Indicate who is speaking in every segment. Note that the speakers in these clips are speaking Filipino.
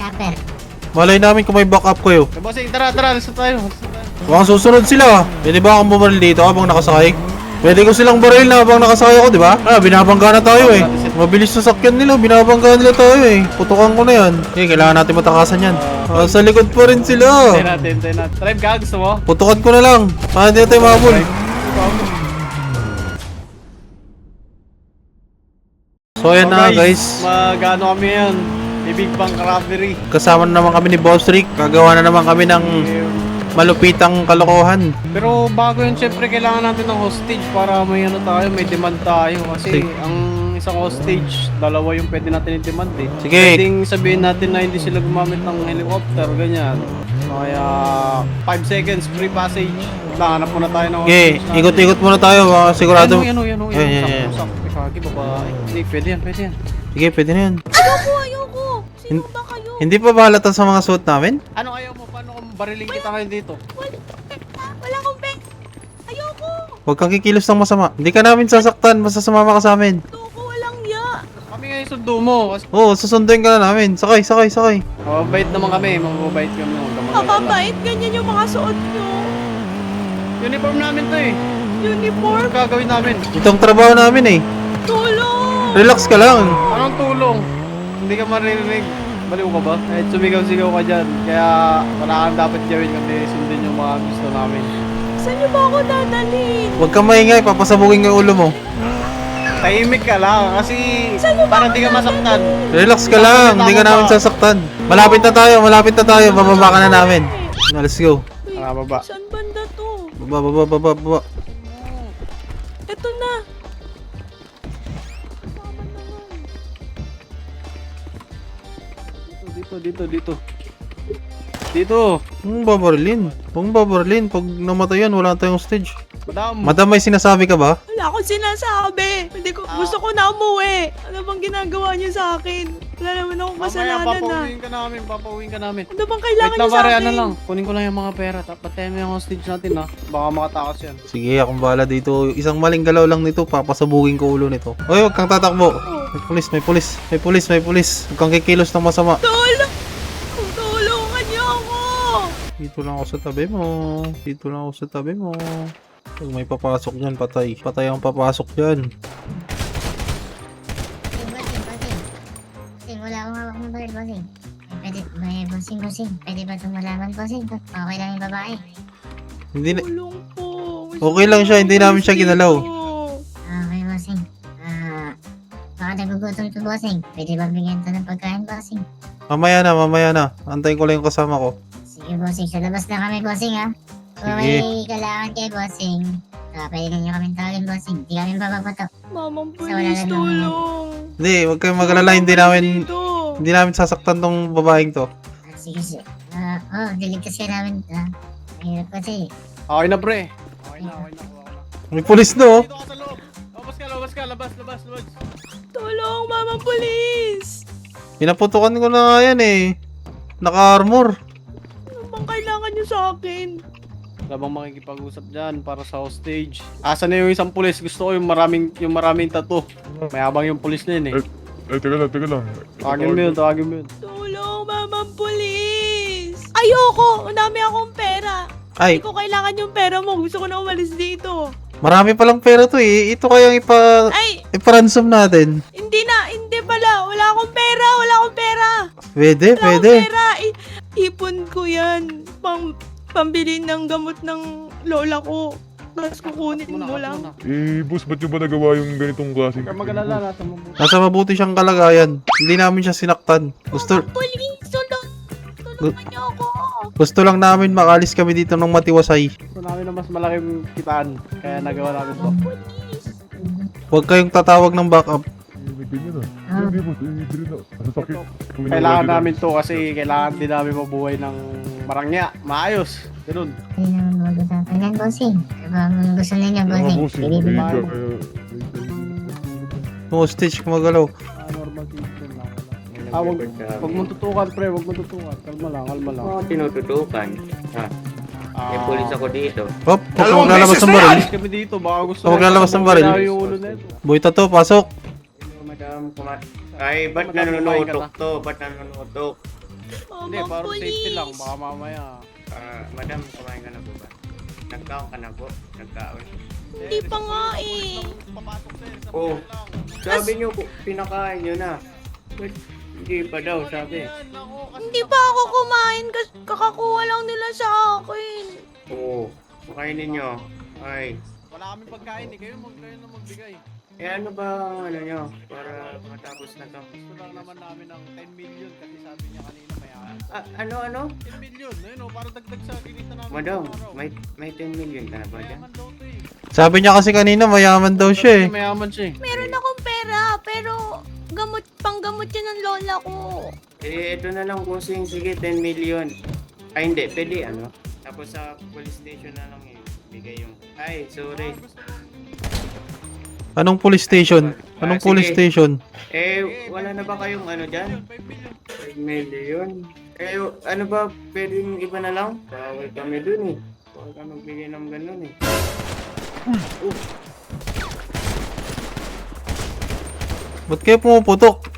Speaker 1: Chopper.
Speaker 2: Malay namin kung may backup kayo.
Speaker 3: Bossing, tara, lisa tayo.
Speaker 2: Baka susunod sila. Pwede ba akong bumaril dito habang nakasakay? Pwede ko silang baril na habang nakasakay ako, di ba? Binabangga na tayo eh. Mabilis sa sakyan nila, binabangga nila tayo eh. Putukan ko na yan. Kailangan natin matakasan yan. Sa likod pa rin sila.
Speaker 3: Tayo natin. Drive ka, gusto mo?
Speaker 2: Putukan ko na lang. Para hindi na tayo mahabol. So ayan na guys.
Speaker 3: Mag-ano kami yan. Big Bang Robbery.
Speaker 2: Kasama na naman kami ni Boss Rick. Gagawa na naman kami ng malupitang kalokohan.
Speaker 3: Pero bago yun, syempre kailangan natin ng hostage para may ano tayo, may demand tayo. Kasi ang isang hostage, dalawa yung pwede natin i-demand eh.
Speaker 2: Sige.
Speaker 3: Pwedeng sabihin natin na hindi sila gumamit ng helicopter, ganyan. Kaya 5 seconds, free passage. Hanap muna tayo ng
Speaker 2: Okay,
Speaker 3: hostage.
Speaker 2: ikot-ikot muna tayo. Sigurado.
Speaker 3: Yan.
Speaker 2: Yan.
Speaker 3: Kagi, babae. Hindi, pwede yan.
Speaker 2: Sige, pwede na yan.
Speaker 1: Ayoko. Sino ba kayo?
Speaker 2: Hindi pa ba halata sa mga suot namin?
Speaker 3: Ano ayaw mo? Paano kung bariling kita ngayon dito?
Speaker 1: Wala akong pek. Ayoko.
Speaker 2: Huwag kang kikilos ng masama. Hindi ka namin sasaktan. Basta sumama ka sa amin.
Speaker 1: Ayoko, walang ya.
Speaker 3: Kami ngayon sundo mo. Kasi
Speaker 2: Oo, susunduin ka na namin. Sakay.
Speaker 3: mababait naman kami. Mababait kami.
Speaker 1: Mababait, ganyan yung mga suot nyo.
Speaker 3: Uniform namin to eh.
Speaker 1: Uniform.
Speaker 3: Ano gagawin namin?
Speaker 2: Itong trabaho namin eh.
Speaker 1: Tulong.
Speaker 2: Relax ka lang.
Speaker 3: Anong tulong? Hindi ka maririnig. Baliw ka ba? Kahit sumigaw-sigaw ka dyan. Kaya wala kang dapat gawin kundi sundin yung mga gusto namin.
Speaker 1: Saan nyo ba ako dadalhin?
Speaker 2: Huwag kang maingay. Papasabugin yung ulo mo.
Speaker 3: Tahimik ka lang kasi parang di ka masaktan.
Speaker 2: Relax ka lang. Hindi ka namin sasaktan. Malapit na tayo. Bababa ka na namin. Na, let's go.
Speaker 3: Tara, baba.
Speaker 1: Saan banda to?
Speaker 2: Baba.
Speaker 1: Ito na.
Speaker 3: Dito.
Speaker 2: Huwag babarilin. Pag namatay yan, wala tayong stage.
Speaker 3: Madam.
Speaker 2: Madam, may sinasabi ka ba?
Speaker 1: Wala akong sinasabi. Gusto ko na umuwi. Ano bang ginagawa niyo sa akin? Wala naman akong
Speaker 3: Mamaya,
Speaker 1: kasalanan na.
Speaker 3: papauwiin ka namin.
Speaker 1: Ano bang kailangan
Speaker 3: Wait
Speaker 1: niyo
Speaker 3: lang,
Speaker 1: sa
Speaker 3: pare,
Speaker 1: akin?
Speaker 3: ano lang. Kunin ko lang yung mga pera. Patayin mo yung hostage natin ha. Baka makatakas yan.
Speaker 2: Sige, akong bahala dito. Isang maling galaw lang nito, papasabugin ko ulo nito. Oy, huwag kang tatakbo. May pulis. Huwag kang kikilos ng masama.
Speaker 1: Tulong! Tulungan niyo ako!
Speaker 2: Dito lang ako sa tabi mo. Pag may papasok dyan, patay. Patay ang papasok dyan.
Speaker 1: Bossing, wala akong hawak ng baril, bossing. Bossing. Pwede ba itong malaman, bossing? Okay lang yung babae.
Speaker 2: Hindi na...
Speaker 1: Tulong po.
Speaker 2: Okay lang siya, hindi namin siya ginalaw.
Speaker 1: Okay, bossing. Baka nagugutom to, bossing. Pwede ba bigyan to ng pagkain, bossing?
Speaker 2: Mamaya na. Antayin ko lang yung kasama ko.
Speaker 1: Sige, bossing. Sa labas na kami, bossing, ha? Kung
Speaker 2: Sige.
Speaker 1: may kailangan kay bossing, pwede na nyo kami tawagin, bossing. Hindi kami papapatok. Mamang
Speaker 4: Please, tulong.
Speaker 2: Hindi, huwag kayong mag-alala, hindi namin sasaktan tong babaeng to.
Speaker 1: Sige. Diligtas ka namin. Mahirap kasi.
Speaker 3: Okay na, pre. Okay na.
Speaker 2: May pulis no.
Speaker 3: Dito ka sa loob. Labas ka. Labas.
Speaker 4: Tulong, Mama Police.
Speaker 2: Pinaputukan ko na nga yan eh. Naka-armor.
Speaker 4: Ano bang kailangan niyo sa akin?
Speaker 3: Wala bang makikipag-usap dyan para sa hostage? Asa na yung isang pulis? Gusto ko yung maraming tattoo. Mayabang yung pulis na yun eh.
Speaker 5: Teka lang.
Speaker 3: Tawagin mo yun.
Speaker 4: Tulong, Mama Police. Ayoko, madami akong pera.
Speaker 2: Ay,
Speaker 4: Hindi ko kailangan yung pera mo. Gusto ko na umalis dito.
Speaker 2: marami palang pera to eh. Ito kayang
Speaker 4: Ay,
Speaker 2: ipa-ransom natin.
Speaker 4: hindi pala. Wala akong pera.
Speaker 2: Pwede.
Speaker 4: Ipon ko yan. Pambili ng gamot ng lola ko. Tapos kukunin mo lang.
Speaker 5: Boss, ba't nyo ba nagawa yung ganitong klaseng?
Speaker 3: Kaya mag-alala nasa mabuti.
Speaker 2: Nasa mabuti siyang kalagayan. Hindi namin siya sinaktan.
Speaker 4: Police, tulungan niyo ako.
Speaker 2: Gusto lang namin makalis kami dito ng matiwasay.
Speaker 3: Gusto namin na mas malaking kitaan. Kaya nagawa namin to.
Speaker 2: Huwag kayong tatawag ng backup.
Speaker 5: Ganyan na. Hindi boss, dili na. Masasakit.
Speaker 3: Kailangan namin to kasi kailangan din namin mabuhay ng marangya. Maayos. Ganun.
Speaker 1: Hindi naman mag-usapan yan, bossing. Kung gusto ninyo, bossing. Pwede ba?
Speaker 2: Hostage, kumagalaw.
Speaker 3: Normal system lang. Wag mong tutukan, pre. Wag mong tutukan. Kalma lang.
Speaker 6: Tinututukan. May pulis ako dito.
Speaker 2: Hop, huwag lalabas ng baril.
Speaker 3: Kami dito. Baka gusto
Speaker 2: Huwag lalabas ng baril.
Speaker 3: yung ulo na ito.
Speaker 2: Boy Tato, pasok.
Speaker 6: Madam, ay, ba't nanunutok to?
Speaker 3: Hindi,
Speaker 4: Mamang
Speaker 3: para safety lang.
Speaker 4: police.
Speaker 3: Baka mamaya.
Speaker 6: Madam, kumain ka na po ba? Nagkaon ka na po? Nagkaon?
Speaker 4: Hindi pa nga eh.
Speaker 3: Papasok sir, sa
Speaker 6: Oh.
Speaker 3: lang.
Speaker 6: Sabi niyo, pinakain niyo na. Ba't hindi pa daw, sabi.
Speaker 3: Yan, ako, kasi
Speaker 4: Hindi pa ako kumain kasi kakakuha lang nila sa akin.
Speaker 6: Oo. Pakainin niyo. Ay.
Speaker 3: wala kaming pagkain eh. Kayo na magbigay.
Speaker 6: Eh ano ba ang ano niyo? Para matapos na to.
Speaker 3: Gusto lang naman namin ng 10 million kasi sabi niya kanina mayaman.
Speaker 6: Ano?
Speaker 3: 10 million, ayun o, para dagdag sa kinita namin.
Speaker 6: Madam,
Speaker 3: sa araw.
Speaker 6: may 10 million ka na ba dyan?
Speaker 3: Mayaman daw to eh.
Speaker 2: Sabi niya kasi kanina mayaman daw siya eh.
Speaker 3: Mayaman siya eh.
Speaker 4: Meron akong pera pero panggamot yan ng lola ko.
Speaker 6: Eh, ito na lang bossing. Sige, 10 million. Ay, hindi. Pwede, ano? Tapos sa police station na lang eh. Bigay yung... Ay, sorry.
Speaker 2: Anong police station? Anong
Speaker 6: Sige.
Speaker 2: police station?
Speaker 6: Eh, wala na ba kayong ano dyan? 5 million. Eh, ano ba? Pwedeng iba na lang? Bawal kami dun eh. Bawal kami magbigay ng ganun eh.
Speaker 2: Ba't kayo pumuputok?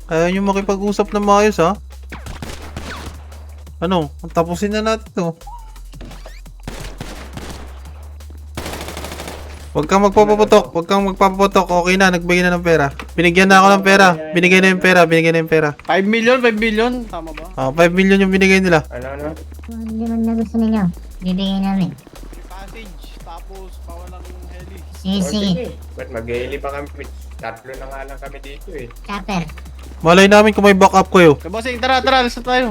Speaker 2: Kaya nyo makipag-usap na maayos ha? Ano? Tapusin na natin to. Huwag kang magpapaputok. Huwag kang magpapaputok. Okay na, nagbigay na ng pera. Binigyan na ako ng pera. Binigay na yung pera. Binigay na yung pera.
Speaker 3: 5 million? Tama ba?
Speaker 2: 5 million yung binigay nila.
Speaker 6: Ano?
Speaker 1: Kung hindi man na gusto ninyo, bibigyan namin.
Speaker 3: May passage, tapos pawalang heli.
Speaker 1: Sige.
Speaker 6: Ba't mag-heli pa kami? Tatlo na nga lang kami dito eh.
Speaker 1: Chopper.
Speaker 2: Malay namin kung may backup kayo.
Speaker 3: Kabasing, tara, alis na tayo.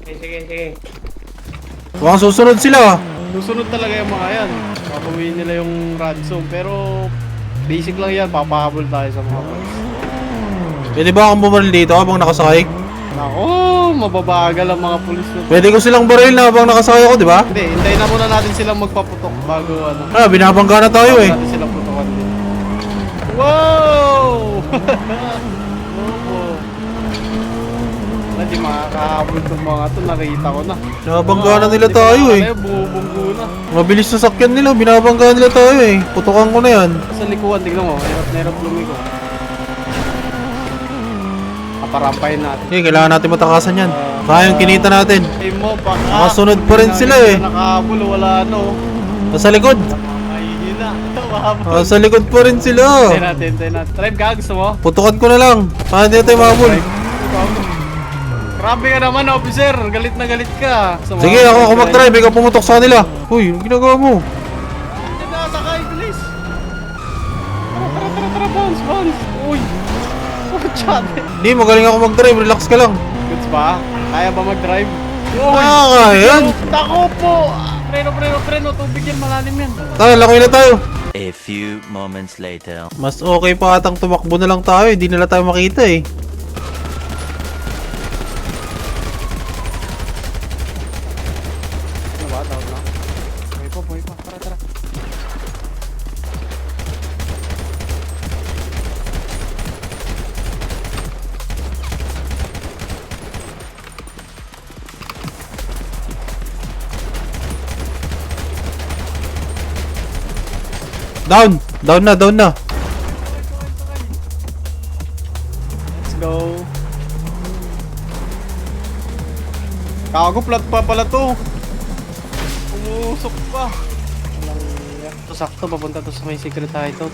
Speaker 6: Sige.
Speaker 2: Mukhang susunod sila.
Speaker 3: Susunod talaga yung mga yan. Papawiin nila yung ransom. Pero, basic lang yan. Papahabol tayo sa mga boys.
Speaker 2: Pwede ba akong bumaril dito habang nakasakay?
Speaker 3: Nako, mababagal ang mga pulis na.
Speaker 2: Pwede ko silang baril na habang nakasakay ako, di ba?
Speaker 3: Hindi, hintayin na muna natin silang magpaputok bago ano.
Speaker 2: Binabangga na tayo eh.
Speaker 3: Natin silang putukan din. Wow! Opo. Hindi makakahabol itong mga to. Nakita ko na.
Speaker 2: Binabangga na nila tayo eh.
Speaker 3: Bubunggo na.
Speaker 2: Mabilis na sakyan nila, binabangga nila tayo eh. Putukan ko na yan.
Speaker 3: Sa likuan, tignan mo. Hirap lumiko. Paparampayin natin.
Speaker 2: Eh, kailangan natin matakasan yan. Kaya yung kinita natin.
Speaker 3: Ay mo, baka.
Speaker 2: Nakasunod pa rin sila eh.
Speaker 3: Nakahabol, wala no.
Speaker 2: Sa likod.
Speaker 3: Mahihina. Mahabol.
Speaker 2: Sa likod pa rin sila.
Speaker 3: Hintayin natin. Drive ka, gusto mo?
Speaker 2: Putukan ko na lang. Para hindi na tayo mahabol.
Speaker 3: Grabe ka naman, officer. Galit na galit ka.
Speaker 2: Sige, ako mag-drive. Ikaw pumutok sa kanila. Uy, anong ginagawa mo?
Speaker 3: Hindi na, sakay, bilis. Tara, bounce. Uy. Chate.
Speaker 2: Hindi, magaling ako mag-drive. Relax ka lang.
Speaker 3: Goods ba? Kaya ba mag-drive?
Speaker 2: Kaya yan.
Speaker 3: Tako po! Preno, tubig yan, malalim yan.
Speaker 2: Tara, lakoy na tayo.
Speaker 7: A few moments later.
Speaker 2: Mas okay pa atang tumakbo na lang tayo. Hindi nila tayo makita eh.
Speaker 3: Ano ba? Down na? Boy pa. Tara.
Speaker 2: Down na.
Speaker 3: Let's go. Kago, plat pa pala to. Umusok pa. Ito sakto, papunta to sa may secret hideout.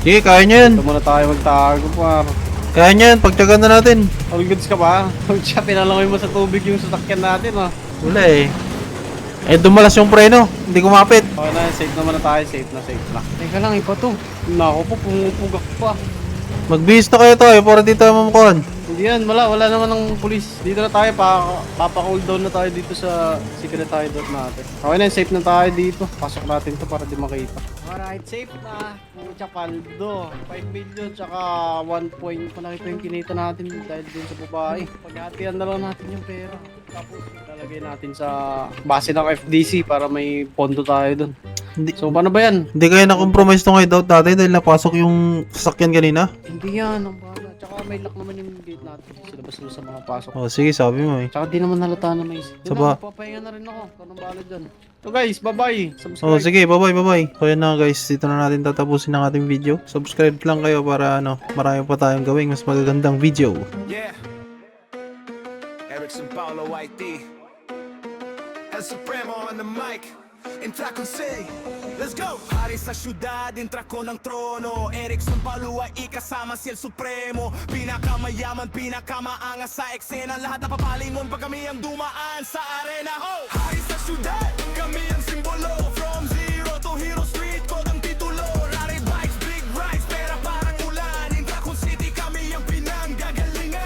Speaker 2: Sige, kaya nyo yan.
Speaker 3: Ito muna tayo magtago, par.
Speaker 2: Kaya nyo yan. Pagtyagan na natin.
Speaker 3: All goods ka ba? Siya, pinalangoy mo sa tubig yung sasakyan natin, ha?
Speaker 2: Wala eh. Eh, dumalas yung preno. Hindi kumapit.
Speaker 3: Okay na, safe naman na tayo. Safe na. Teka lang, iba to. Nako po, pumupugak pa.
Speaker 2: Magbihis na kayo tayo para di tayo mamukuhan.
Speaker 3: Hindi yan, wala naman ng pulis. Dito na tayo, papa-cool down na tayo dito sa secret hideout natin. Okay na, safe na tayo dito. Pasok natin to para di makita. Alright, safe na. Pucha paldo. 5 million, tsaka 1 point. Malaki pa yung kinita natin dahil dun sa babae. Paghatian na lang natin yung pera. Tapos, ilalagay natin sa base ng FDC para may pondo tayo dun.
Speaker 2: Hindi,
Speaker 3: So, paano ba yan?
Speaker 2: hindi kaya na-compromise tong hideout natin dahil napasok yung sasakyan kanina.
Speaker 3: Hindi yan, ang bahala. Tsaka may lock naman yung gate natin. Silabas mo sa mga pasok.
Speaker 2: Oh, sige, sabi mo eh.
Speaker 3: Tsaka di naman halata na may isip.
Speaker 2: Saba.
Speaker 3: Papahinga na rin ako. Anong bahala dyan? So guys, bye-bye. Subscribe.
Speaker 2: Oh, sige, bye-bye. So yan na guys, dito na natin tatapusin ang ating video. Subscribe lang kayo para marami pa tayong gawing mas magagandang video.
Speaker 3: Yeah.
Speaker 8: Erickson Paulo YT, El Supremo on the mic. Entra con C, let's go! Hari sa syudad, entra ko ng trono. Erickson Paulo ay kasama si El Supremo. Pinakamayaman, pinakamaangas sa eksena. Lahat na papalingon pag kami ang dumaan sa arena. Ho! Hari sa syudad, kami ang simbolo. From zero to hero street, kod ang titulo. Rari bikes, big rides, pera parang ulan. Entra con city, kami ang pinanggagalingan.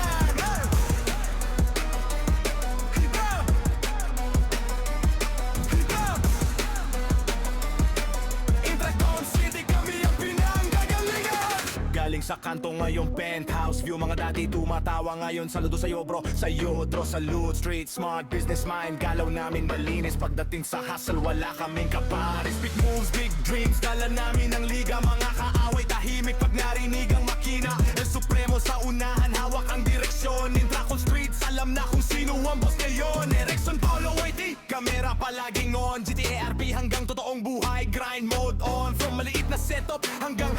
Speaker 8: Galing sa kanto ngayong penthouse view. Mga dati tumatawa ngayon. Saludo sa'yo bro, sa'yo Dro, salute. Street smart, business mind, galaw namin malinis. Pagdating sa hustle, wala kaming kapares. Big moves, big dreams, dala namin ang liga. Mga kaaway, tahimik pag narinig ang makina. El Supremo sa unahan, hawak ang direksyon. Intra con streets, alam na kung sino ang boss ngayon. Erickson Paulo YT, kamera palaging on. GTA RP hanggang totoong buhay, grind mode on. From maliit na setup hanggang